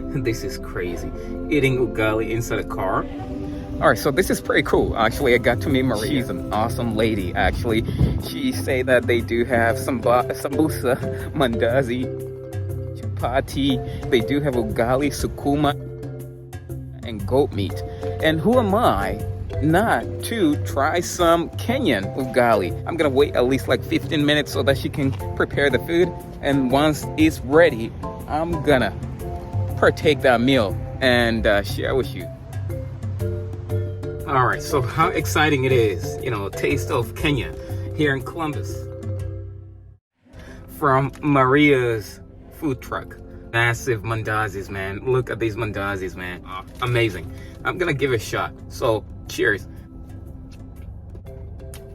This is crazy. Eating ugali inside a car. All right, so this is pretty cool. Actually, I got to meet Maria. She's an awesome lady, actually. She say that they do have Samosa, Maandazi, Chapati. They do have Ugali Sukuma and goat meat. And who am I not to try some Kenyan ugali? I'm gonna wait at least like 15 minutes so that she can prepare the food. And once it's ready, I'm gonna partake that meal and share with you. All right, so how exciting it is, taste of Kenya here in Columbus from Maria's food truck. Massive mandazis, man. Look at these mandazis, man. Oh, amazing. I'm gonna give it a shot. So cheers.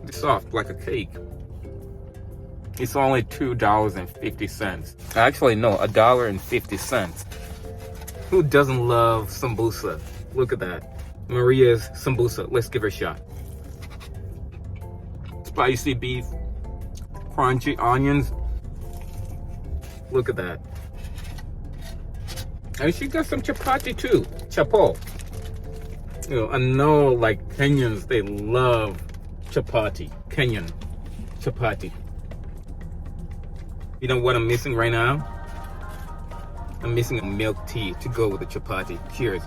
It's soft like a cake. It's only $2.50. Actually, no, $1.50. Who doesn't love sambusa? Look at that. Maria's sambusa. Let's give her a shot. Spicy beef, crunchy onions. Look at that. And she got some chapati too. Chapo. I know like Kenyans, they love chapati. Kenyan chapati. You know what I'm missing right now? I'm missing a milk tea to go with the chapati. Cheers.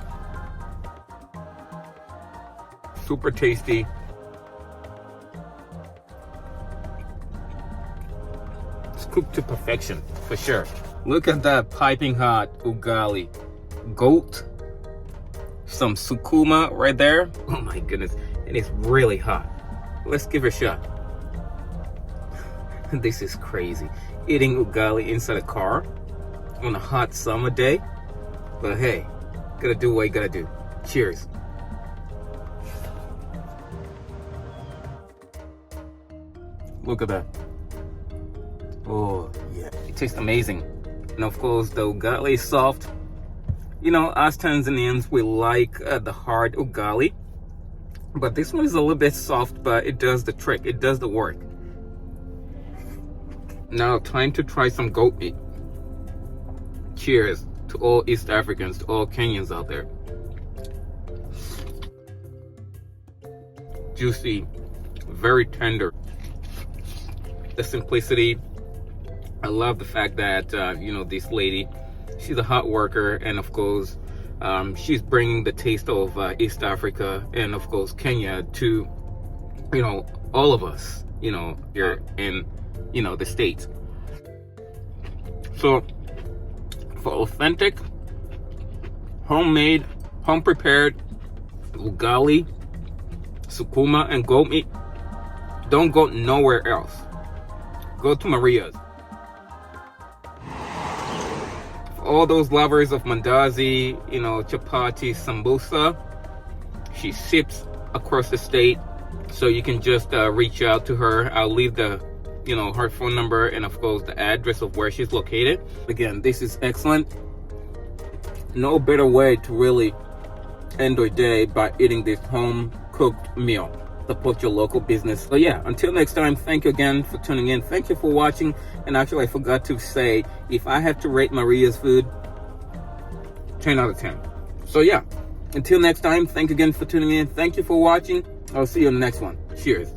Super tasty. It's cooked to perfection, for sure. Look at that piping hot ugali. Goat. Some sukuma right there. Oh my goodness. And it's really hot. Let's give it a shot. This is crazy. Eating ugali inside a car on a hot summer day. But hey, gotta do what you gotta do. Cheers. Look at that. Oh, yeah. It tastes amazing. And of course, the ugali is soft. Us Tanzanians, we like the hard ugali. But this one is a little bit soft, but it does the trick. It does the work. Now, time to try some goat meat. Cheers to all East Africans, to all Kenyans out there. Juicy, very tender. The simplicity. I love the fact that this lady, she's a hard worker, and of course she's bringing the taste of East Africa and of course Kenya to all of us here in the States. So for authentic, homemade, home prepared ugali, sukuma, and goat meat, don't go nowhere else. Go to Maria's. For all those lovers of Maandazi, chapati, sambusa, she ships across the state, so you can just reach out to her. I'll leave the her phone number and of course the address of where she's located. Again, this is excellent. No better way to really end your day by eating this home cooked meal. Support your local business. So yeah, until next time, thank you again for tuning in. Thank you for watching. And actually, I forgot to say, if I have to rate Maria's food, 10 out of 10. So yeah, until next time, thank you again for tuning in. Thank you for watching. I'll see you on the next one. Cheers.